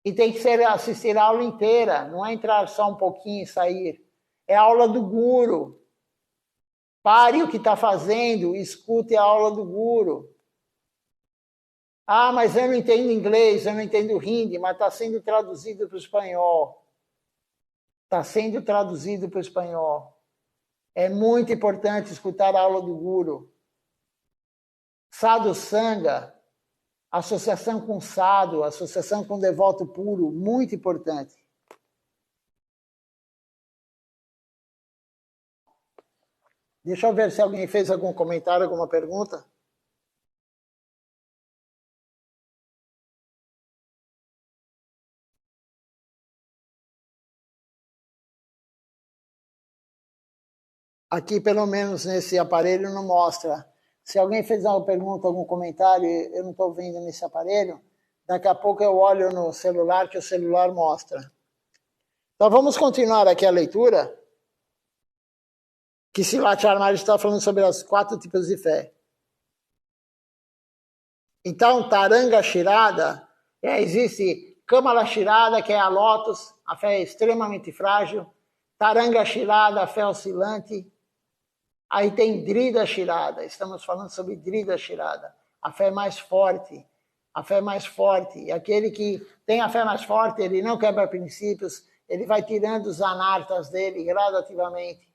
E tem que ser assistir a aula inteira, não é entrar só um pouquinho e sair. É a aula do guru. Pare o que está fazendo, escute a aula do guru. Ah, mas eu não entendo inglês, eu não entendo hindi, mas está sendo traduzido para o espanhol. Está sendo traduzido para o espanhol. É muito importante escutar a aula do guru. Sadhu Sangha, associação com sadhu, associação com devoto puro, muito importante. Deixa eu ver se alguém fez algum comentário, alguma pergunta. Aqui, pelo menos nesse aparelho, não mostra. Se alguém fez alguma pergunta, algum comentário, eu não estou vendo nesse aparelho, daqui a pouco eu olho no celular, que o celular mostra. Então vamos continuar aqui a leitura, que Silat Armari está falando sobre os 4 tipos de fé. Então, Taranga Shirada, existe Kamala Shirada, que é a lótus, a fé é extremamente frágil. Taranga Shirada, a fé oscilante. Aí tem Drida Shirada, estamos falando sobre Drida Shirada, a fé mais forte. A fé mais forte. E aquele que tem a fé mais forte, ele não quebra princípios, ele vai tirando os anartas dele gradativamente.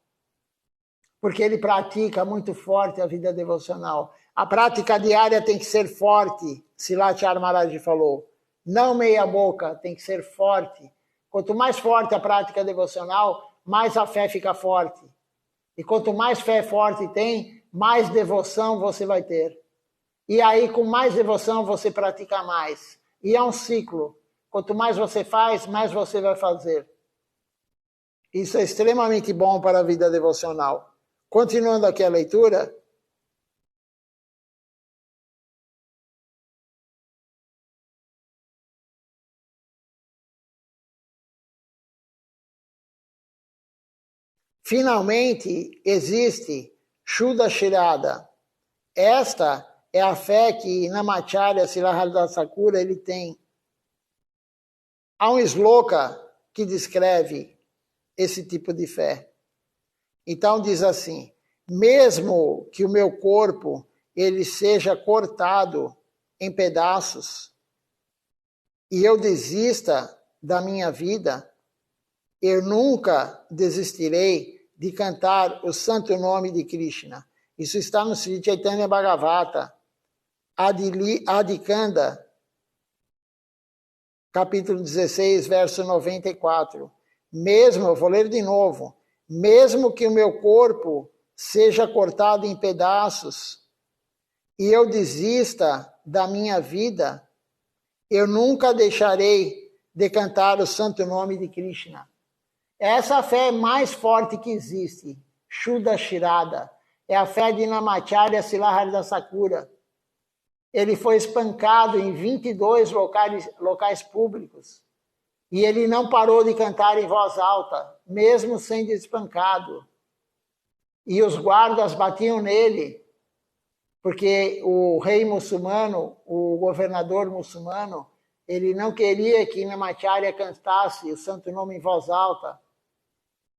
Porque ele pratica muito forte a vida devocional. A prática diária tem que ser forte, Silat Maharaj falou. Não meia boca, tem que ser forte. Quanto mais forte a prática devocional, mais a fé fica forte. E quanto mais fé forte tem, mais devoção você vai ter. E aí, com mais devoção, você pratica mais. E é um ciclo. Quanto mais você faz, mais você vai fazer. Isso é extremamente bom para a vida devocional. Continuando aqui a leitura. Finalmente, existe Shuddha Shirada. Esta é a fé que Namacharya Siddhartha Thakura ele tem. Há um sloka que descreve esse tipo de fé. Então diz assim: mesmo que o meu corpo ele seja cortado em pedaços e eu desista da minha vida, eu nunca desistirei de cantar o santo nome de Krishna. Isso está no Sri Chaitanya Bhagavata, Adikanda, capítulo 16, verso 94. Mesmo, eu vou ler de novo, mesmo que o meu corpo seja cortado em pedaços e eu desista da minha vida, eu nunca deixarei de cantar o santo nome de Krishna. Essa fé mais forte que existe, Shuddha Shirada, é a fé de Namacharya Siddhartha Thakura. Ele foi espancado em 22 locais públicos e ele não parou de cantar em voz alta, mesmo sendo espancado. E os guardas batiam nele, porque o rei muçulmano, o governador muçulmano, Ele não queria que Namacharya cantasse o santo nome em voz alta.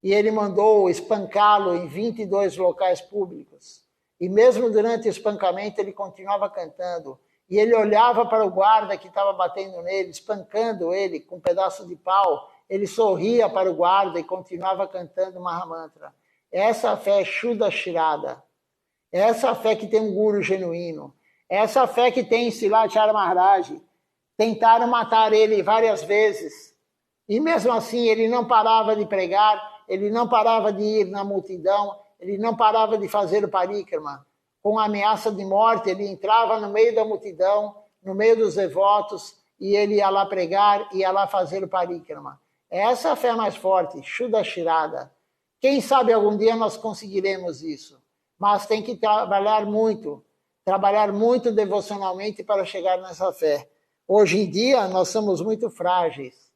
E ele mandou espancá-lo em 22 locais públicos. E mesmo durante o espancamento, ele continuava cantando. E ele olhava para o guarda que estava batendo nele, espancando ele com um pedaço de pau. Ele sorria para o guarda e continuava cantando Mahamantra. Essa fé é Shuddha Shirada. Essa fé que tem um guru genuíno. Essa fé que tem Silachara Maharaj. Tentaram matar ele várias vezes. E mesmo assim, ele não parava de pregar, ele não parava de ir na multidão, ele não parava de fazer o parikrama. Com a ameaça de morte, ele entrava no meio da multidão, no meio dos devotos, e ele ia lá pregar, ia lá fazer o parikrama. Essa é a fé mais forte, Shuddha Shirada. Quem sabe algum dia nós conseguiremos isso. Mas tem que trabalhar muito devocionalmente para chegar nessa fé. Hoje em dia, nós somos muito frágeis.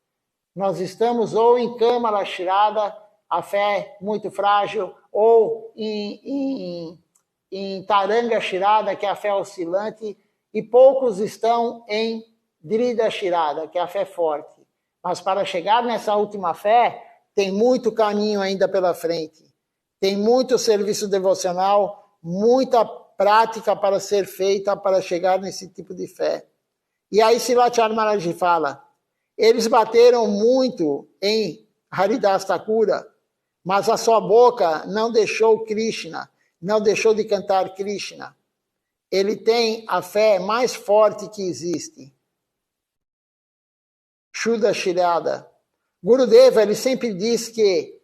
Nós estamos ou em Kamala Shirada, a fé muito frágil, ou em Taranga Shirada, que é a fé oscilante, e poucos estão em Dhrida Shirada, que é a fé forte. Mas para chegar nessa última fé, tem muito caminho ainda pela frente. Tem muito serviço devocional, muita prática para ser feita para chegar nesse tipo de fé. E aí Silachara Maharaj fala, eles bateram muito em Haridas Thakura, mas a sua boca não deixou Krishna, não deixou de cantar Krishna. Ele tem a fé mais forte que existe. Shuddha Shirada. Gurudeva, ele sempre diz que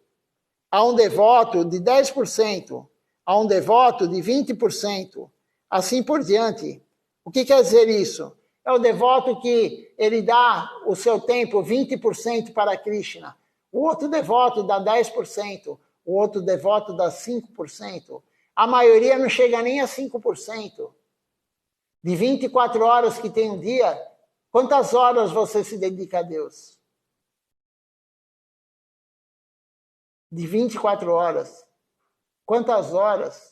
há um devoto de 10%, há um devoto de 20%, assim por diante. O que quer dizer isso? É o devoto que ele dá o seu tempo 20% para Krishna. O outro devoto dá 10%, o outro devoto dá 5%. A maioria não chega nem a 5%. De 24 horas que tem um dia, quantas horas você se dedica a Deus? De 24 horas. Quantas horas?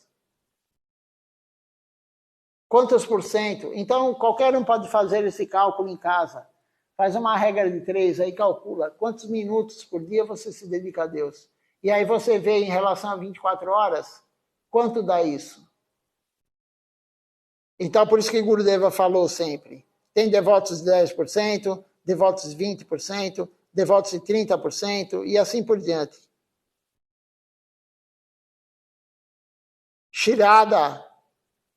Quantos por cento? Então, qualquer um pode fazer esse cálculo em casa. Faz uma regra de 3, aí calcula quantos minutos por dia você se dedica a Deus. E aí você vê em relação a 24 horas, quanto dá isso? Então, por isso que Gurudeva falou sempre. Tem devotos de 10%, devotos de 20%, devotos de 30% e assim por diante. Shirada,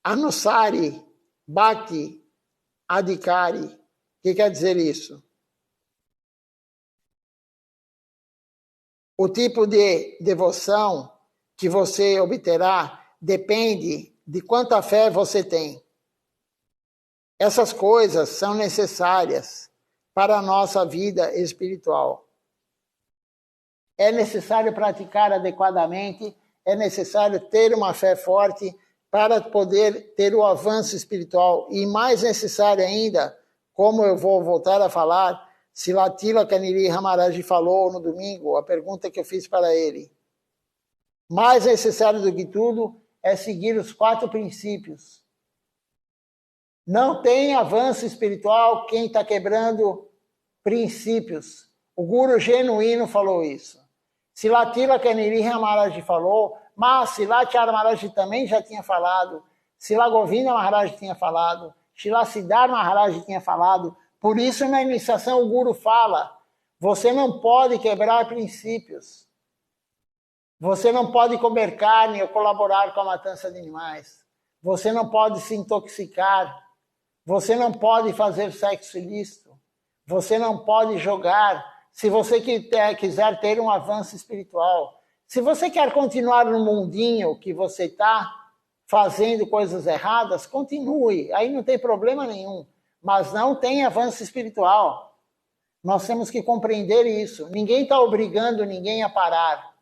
Anusari, Bhakti, Adhikari. O que quer dizer isso? O tipo de devoção que você obterá depende de quanta fé você tem. Essas coisas são necessárias para a nossa vida espiritual. É necessário praticar adequadamente, é necessário ter uma fé forte para poder ter o avanço espiritual. E mais necessário ainda, como eu vou voltar a falar, Silatila Kaniri Maharaj falou no domingo, a pergunta que eu fiz para ele. Mais necessário do que tudo é seguir os 4 princípios. Não tem avanço espiritual quem está quebrando princípios. O Guru genuíno falou isso. Silatila Kaniri Maharaj falou, mas Silachara Maharaj também já tinha falado, Sila Govinda Maharaj tinha falado, Sila Siddhar Maharaj tinha falado. Por isso, na iniciação, o Guru fala, você não pode quebrar princípios. Você não pode comer carne ou colaborar com a matança de animais. Você não pode se intoxicar. Você não pode fazer sexo ilícito. Você não pode jogar. Se você quiser ter um avanço espiritual. Se você quer continuar no mundinho que você está fazendo coisas erradas, continue. Aí não tem problema nenhum. Mas não tem avanço espiritual. Nós temos que compreender isso. Ninguém está obrigando ninguém a parar.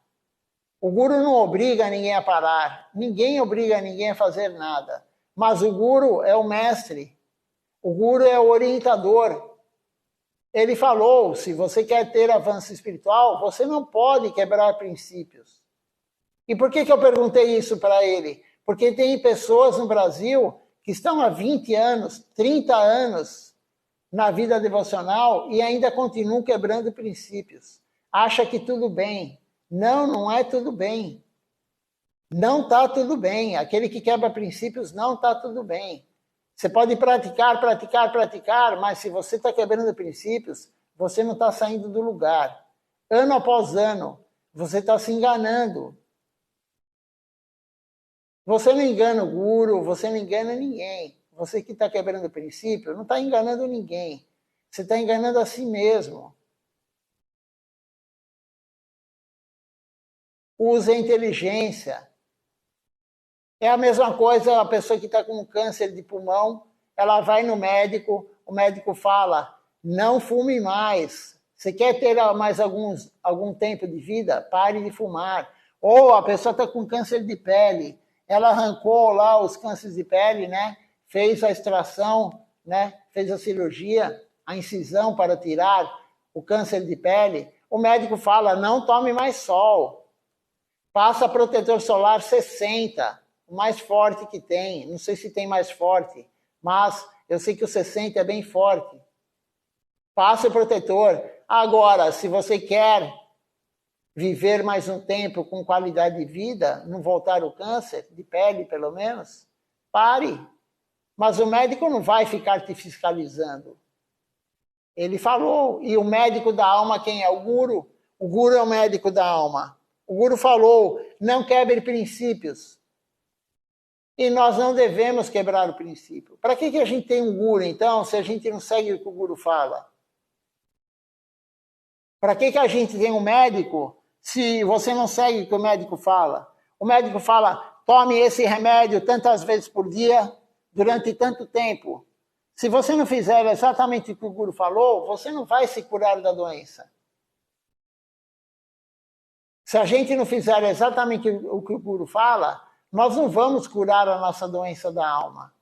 O Guru não obriga ninguém a parar. Ninguém obriga ninguém a fazer nada. Mas o Guru é o mestre. O Guru é o orientador. Ele falou, se você quer ter avanço espiritual, você não pode quebrar princípios. E por que eu perguntei isso para ele? Porque tem pessoas no Brasil que estão há 20 anos, 30 anos, na vida devocional e ainda continuam quebrando princípios. Acha que tudo bem. Não, não é tudo bem. Não está tudo bem. Aquele que quebra princípios não está tudo bem. Você pode praticar, mas se você está quebrando princípios, você não está saindo do lugar. Ano após ano, você está se enganando. Você não engana o guru, você não engana ninguém. Você que está quebrando princípio não está enganando ninguém. Você está enganando a si mesmo. Use a inteligência. É a mesma coisa a pessoa que está com câncer de pulmão, ela vai no médico, o médico fala, não fume mais. Você quer ter mais algum tempo de vida? Pare de fumar. Ou a pessoa está com câncer de pele, ela arrancou lá os cânceres de pele, né? Fez a extração, né? Fez a cirurgia, a incisão para tirar o câncer de pele. O médico fala, não tome mais sol. Passa protetor solar 60, o mais forte que tem. Não sei se tem mais forte, mas eu sei que o 60 é bem forte. Passa o protetor. Agora, se você quer viver mais um tempo com qualidade de vida, não voltar o câncer, de pele pelo menos, pare. Mas o médico não vai ficar te fiscalizando. Ele falou, e o médico da alma quem é? O guru. O guru é o médico da alma. O guru falou, não quebre princípios. E nós não devemos quebrar o princípio. Para que a gente tem um guru, então, se a gente não segue o que o guru fala? Para que a gente tem um médico se você não segue o que o médico fala? O médico fala, tome esse remédio tantas vezes por dia, durante tanto tempo. Se você não fizer exatamente o que o guru falou, você não vai se curar da doença. Se a gente não fizer exatamente o que o guru fala, nós não vamos curar a nossa doença da alma.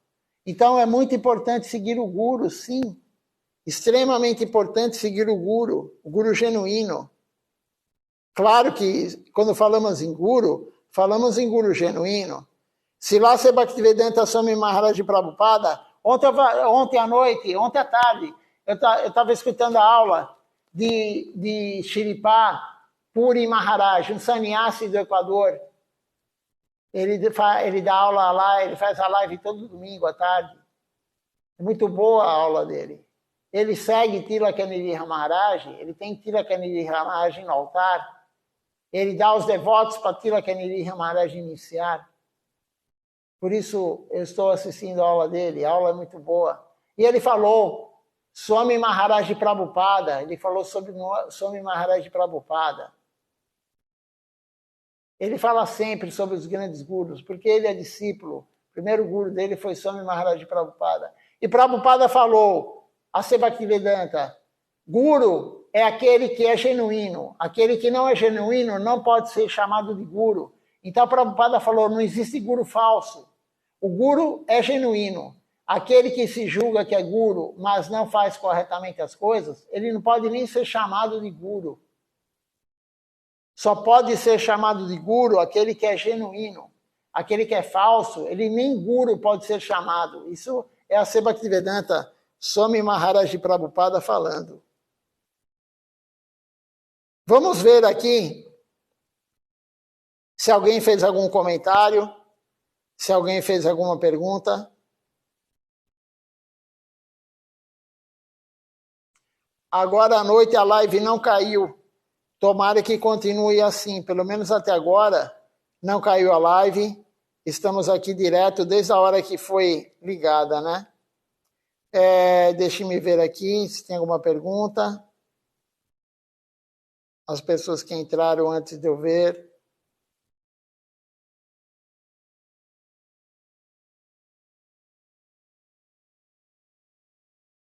Então é muito importante seguir o guru, sim. Extremamente importante seguir o guru genuíno. Claro que quando falamos em guru genuíno. Srila Bhaktivedanta Swami Maharaj Prabhupada, ontem à tarde, eu estava escutando a aula de Shripa Puri Maharaj, um sannyasi do Equador. Ele dá aula lá, ele faz a live todo domingo à tarde. É muito boa a aula dele. Ele segue Tilaka Nidhi Maharaj, ele tem Tilaka Nidhi Maharaj no altar. Ele dá os devotos para Tilaka Nidhi Maharaj iniciar. Por isso eu estou assistindo a aula dele, a aula é muito boa. E ele falou, Swami Maharaj Prabhupada, ele falou sobre Swami Maharaj Prabhupada. Ele fala sempre sobre os grandes gurus, porque ele é discípulo. O primeiro guru dele foi Swami Maharaj Prabhupada. E Prabhupada falou, a Bhaktivedanta, guru é aquele que é genuíno. Aquele que não é genuíno não pode ser chamado de guru. Então Prabhupada falou, não existe guru falso. O guru é genuíno. Aquele que se julga que é guru, mas não faz corretamente as coisas, ele não pode nem ser chamado de guru. Só pode ser chamado de guru aquele que é genuíno. Aquele que é falso, ele nem guru pode ser chamado. Isso é a Bhaktivedanta Swami Maharaj Prabhupada falando. Vamos ver aqui se alguém fez algum comentário, se alguém fez alguma pergunta. Agora à noite a live não caiu. Tomara que continue assim, pelo menos até agora não caiu a live. Estamos aqui direto desde a hora que foi ligada, né? Deixe-me ver aqui se tem alguma pergunta. As pessoas que entraram antes de eu ver.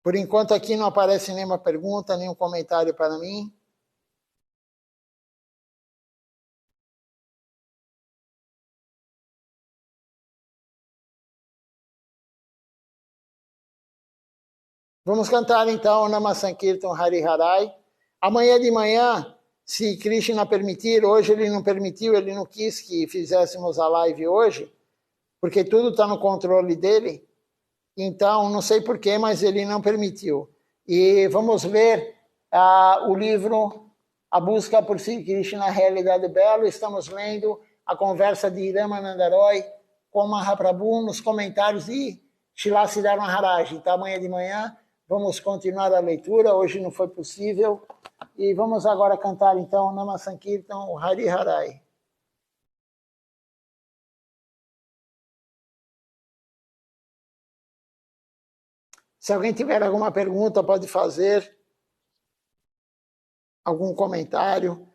Por enquanto aqui não aparece nenhuma pergunta, nenhum comentário para mim. Vamos cantar então Nama Sankirtan Hari Harai. Amanhã de manhã, se Krishna permitir, hoje ele não permitiu, ele não quis que fizéssemos a live hoje, porque tudo está no controle dele. Então, não sei porquê, mas ele não permitiu. E vamos ler o livro A Busca por Sri Krishna, Realidade Bela. Estamos lendo a conversa de Ramananda Roy com Mahaprabhu nos comentários de Srila Siddhar Maharaj. Então, amanhã de manhã vamos continuar a leitura. Hoje não foi possível. E vamos agora cantar, então, Nama Sankirtan, o Hari Harai. Se alguém tiver alguma pergunta, pode fazer. Algum comentário.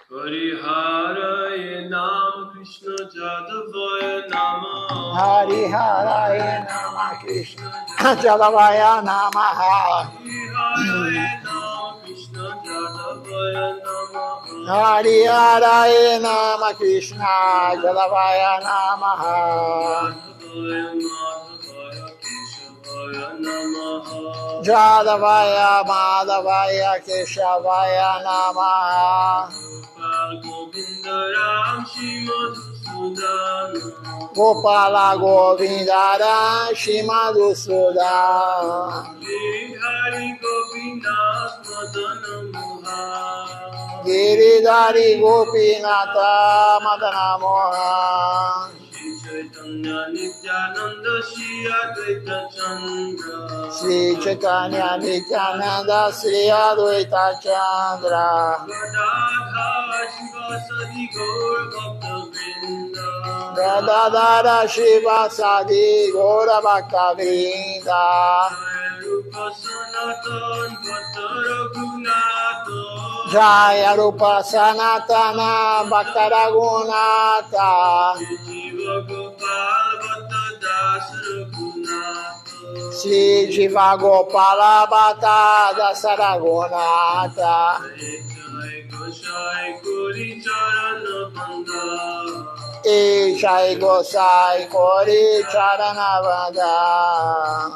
Hari Hare Nama Krishna Jadavaya Nama Hari Hare Nama Krishna Jadavaya Nama Hari Hare Nama Krishna Jadavaya Nama Hari Hare Nama Krishna Jadavaya Nama Jadavaya Madhavaya Keshavaya Nama Govinda Ram Shimadhusudan Gopala Govinda Ram Shimadhusudan Hari Gopinath Madana Mohan Giridhari Gopinatha Madana Mohan Chaitanya Nityananda Shri Advaita Chandra Sri Chaitanya Nityananda Sri Advaita Chandra Gadadhara Shivasadi Gaur Bhakta Vrinda Gadadhara Shiva Sadi Gora Bhakta Vrinda Rupa Sanatan Bhatta Raghunatha Jaya Rupa Sanatana Bhakta Raghunatha Jiva Gopal Bhatta Das Raghunatha Sri Jiva Gopala Bhatta Dasa Raghunatha Jai Gosai Kori Charana Bandha Ishai Gosai Kori Charana Vanda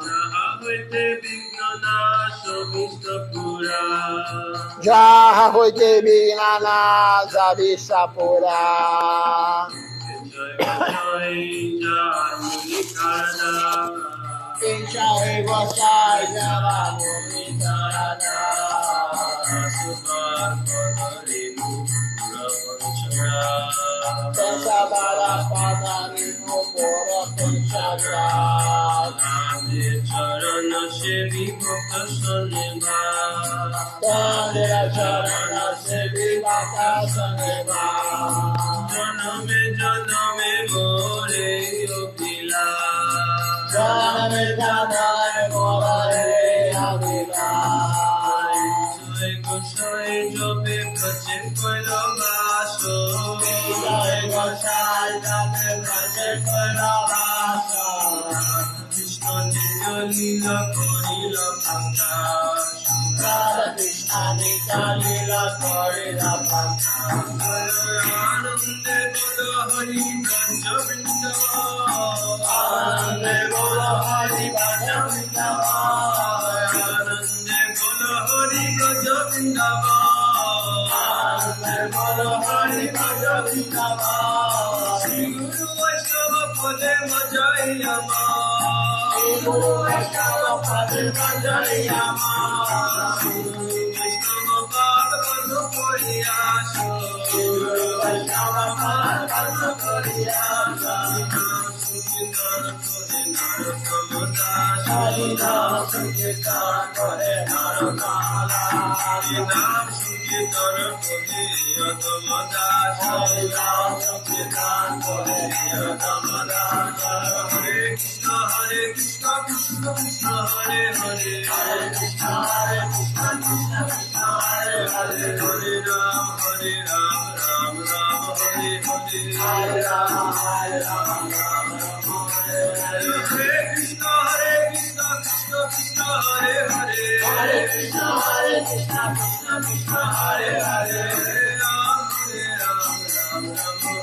Jahavite Vignanasha Vistapura Jaha Hoite Vignana Zabisapura Jai Jai Jai Ishai Gosai Java Mulitarada Tesabara Padarino Pora Penchagra Charana Shevi Bhakta Saneva Tandira Charana Sevi Bhakta Saneva Janame Janame More Yopila Janame Janame More Yopila Jai Gosai Jobe Prache Koilavaso Jai Gosai Jobe Prache Koilavaso Krishna Nitya Lila Korila Panta Radha Krishna Nitya Lila Korila Panta Anande Bolo Hari Ganja Vrindavan Anande Bolo Hari Ganja Vrindavan Anande Bolo Hari Ganja Vrindavan Anande Bolo Hari Ganja Vrindavan Shri Guru Vaishnava Pade Majayama Guru Vaishnava Pade Majayama Vaishnava Bhagavata Puriyasha Guru Vaishnava Pade Majayama Harinam Sankirtan Kore Narakala Harinam Sankirtan Kore Narakala Harinam Sankirtan Kore Narakala Hare Krishna Krishna Krishna Hare Hare Hare Krishna Krishna Krishna Hare Hare Hare Ram Ram Ram Hare Hare Hare Rama Hare Rama Rama Rama Hare Hare Hare Krishna Krishna Krishna Hare Hare Hare Krishna Krishna Krishna Hare Hare Hare Ram Ram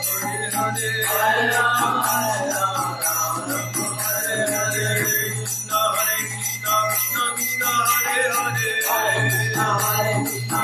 Hare Hare Hare Rama Hare Rama Rama Rama Hare Hare Krishna Krishna Krishna Hare Hare Hare Krishna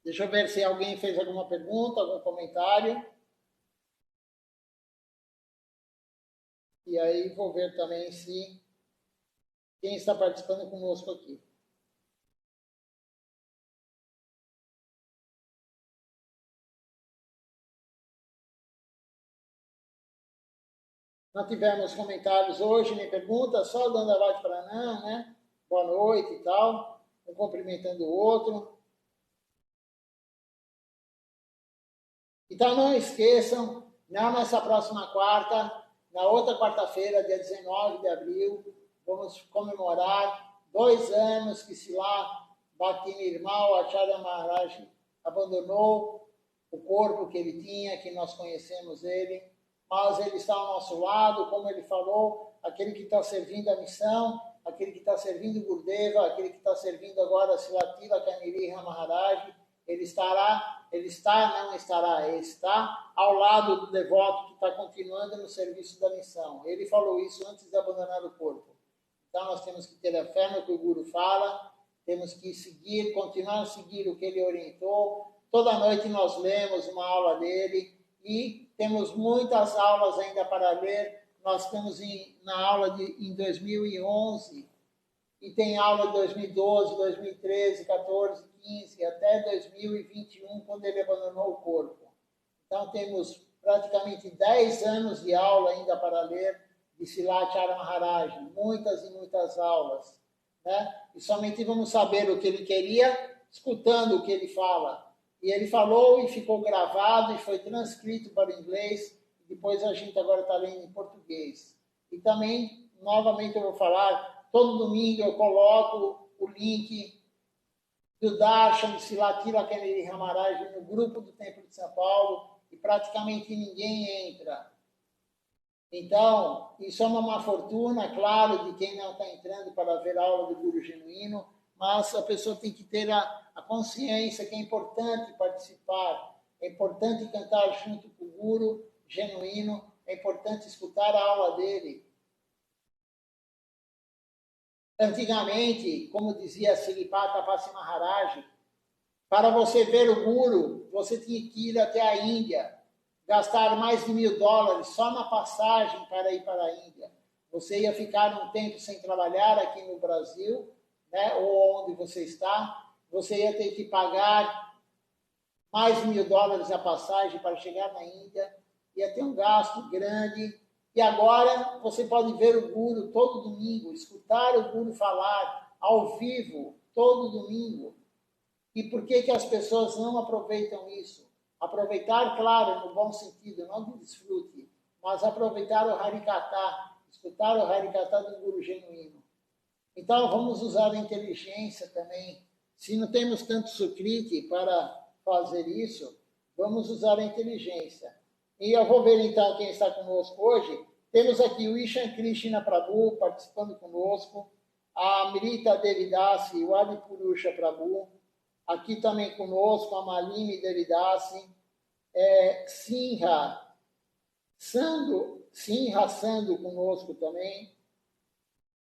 Deixa eu ver se alguém fez alguma pergunta, algum comentário. E aí vou ver também se quem está participando conosco aqui. Não tivemos comentários hoje, nem perguntas, só o Dandavat Pranam, né? Boa noite e tal, um cumprimentando o outro. Então não esqueçam, não nessa próxima quarta, na outra quarta-feira, dia 19 de abril, vamos comemorar 2 anos que Sila Bhakti-Nirmal Acharya Maharaj abandonou o corpo que ele tinha, que nós conhecemos ele, mas ele está ao nosso lado, como ele falou, aquele que está servindo a missão, aquele que está servindo o Gurdeva, aquele que está servindo agora Silatila Kaniriha Maharaj, ele está ao lado do devoto que está continuando no serviço da missão. Ele falou isso antes de abandonar o corpo. Então nós temos que ter a fé no que o Guru fala, temos que seguir, continuar a seguir o que ele orientou. Toda noite nós lemos uma aula dele e temos muitas aulas ainda para ler. Nós estamos na aula em 2011 e tem aula de 2012, 2013, 14, 15, até 2021, quando ele abandonou o corpo. Então temos praticamente 10 anos de aula ainda para ler de Srila Acharya Maharaj, muitas e muitas aulas, né? E somente vamos saber o que ele queria escutando o que ele fala. E ele falou e ficou gravado e foi transcrito para o inglês. Depois a gente agora está lendo em português. E também, novamente eu vou falar, todo domingo eu coloco o link do Darshan de Silatila Kaniriha Maharaj no grupo do Templo de São Paulo e praticamente ninguém entra. Então, isso é uma má fortuna, claro, de quem não está entrando para ver a aula do Guru Genuíno, mas a pessoa tem que ter a consciência que é importante participar, é importante cantar junto com o Guru Genuíno, é importante escutar a aula dele. Antigamente, como dizia Sripata Pasi Maharaj, para você ver o Guru, você tinha que ir até a Índia, gastar mais de $1.000 só na passagem para ir para a Índia. Você ia ficar um tempo sem trabalhar aqui no Brasil, né, ou onde você está, você ia ter que pagar mais de $1.000 a passagem para chegar na Índia, ia ter um gasto grande. E agora você pode ver o Guru todo domingo, escutar o Guru falar ao vivo todo domingo. E por que as pessoas não aproveitam isso? Aproveitar, claro, no bom sentido, não de desfrute, mas aproveitar o Harikata, escutar o Harikata do Guru genuíno. Então, vamos usar a inteligência também. Se não temos tanto sukriti para fazer isso, vamos usar a inteligência. E eu vou ver, então, quem está conosco hoje. Temos aqui o Ishan Krishna Prabhu participando conosco, a Amrita Devidasi, o Adi Purusha Prabhu, aqui também conosco a Malini Devidasi, Sinha Sando conosco também,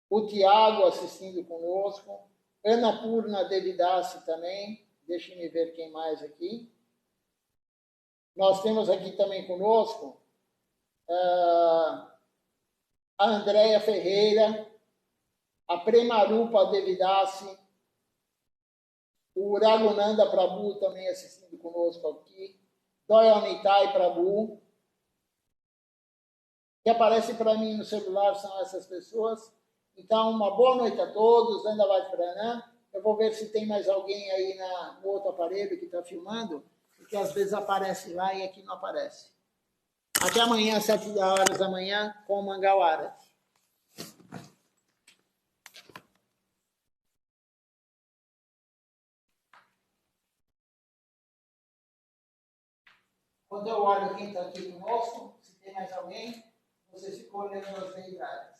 o Tiago assistindo conosco, Ana Purna Devidasi também, deixe-me ver quem mais aqui. Nós temos aqui também conosco a Andréia Ferreira, a Premarupa Devidasi, o Raghunanda Prabhu também assistindo conosco aqui, Doyanitai Prabhu, que aparece para mim no celular são essas pessoas. Então, uma boa noite a todos, Dandavad Pranam. Eu vou ver se tem mais alguém aí no outro aparelho que está filmando, porque às vezes aparece lá e aqui não aparece. Até amanhã, 7 horas da manhã, com o Mangalwara. Quando eu olho quem está aqui conosco, se tem mais alguém, você ficou olhando as verdades.